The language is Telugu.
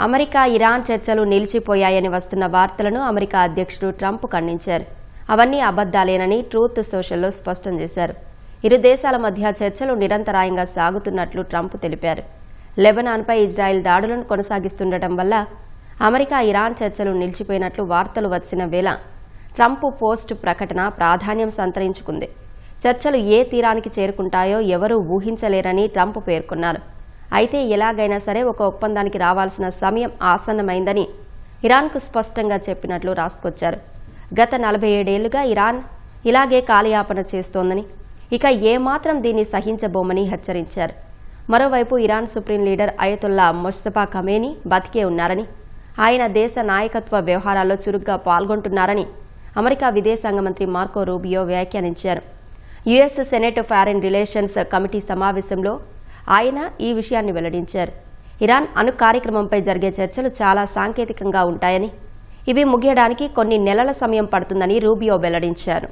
అమెరికా ఇరాన్ చర్చలు నిలిచిపోయాయని వస్తున్న వార్తలను అమెరికా అధ్యక్షుడు ట్రంప్ ఖండించారు. అవన్నీ అబద్దాలేనని ట్రూత్ సోషల్లో స్పష్టం చేశారు. ఇరు దేశాల మధ్య చర్చలు నిరంతరాయంగా సాగుతున్నట్లు ట్రంప్ తెలిపారు. లెబనాన్పై ఇజ్రాయెల్ దాడులను కొనసాగిస్తుండటం వల్ల అమెరికా ఇరాన్ చర్చలు నిలిచిపోయినట్లు వార్తలు వచ్చిన వేళ ట్రంప్ పోస్ట్ ప్రకటన ప్రాధాన్యం సంతరించుకుంది. చర్చలు ఏ తీరానికి చేరుకుంటాయో ఎవరూ ఊహించలేరని ట్రంప్ పేర్కొన్నారు. అయితే ఎలాగైనా సరే ఒక ఒప్పందానికి రావాల్సిన సమయం ఆసన్నమైందని ఇరాన్కు స్పష్టంగా చెప్పినట్లు రాసుకొచ్చారు. గత 47 ఏళ్లుగా ఇరాన్ ఇలాగే కాలయాపన చేస్తోందని, ఇక ఏమాత్రం దీన్ని సహించబోమని హెచ్చరించారు. మరోవైపు Iran supreme leader Ayatollah Mujtaba Khamenei బతికే ఉన్నారని, ఆయన దేశ నాయకత్వ వ్యవహారాల్లో చురుగ్గా పాల్గొంటున్నారని అమెరికా విదేశాంగ మంత్రి మార్కో రూబియో వ్యాఖ్యానించారు. US senate foreign relations committee సమావేశంలో ఆయన ఈ విషయాన్ని వెల్లడించారు. ఇరాన్ అణు కార్యక్రమంపై జరిగే చర్చలు చాలా సాంకేతికంగా ఉంటాయని, ఇవి ముగియడానికి కొన్ని నెలల సమయం పడుతుందని రూబియో వెల్లడించారు.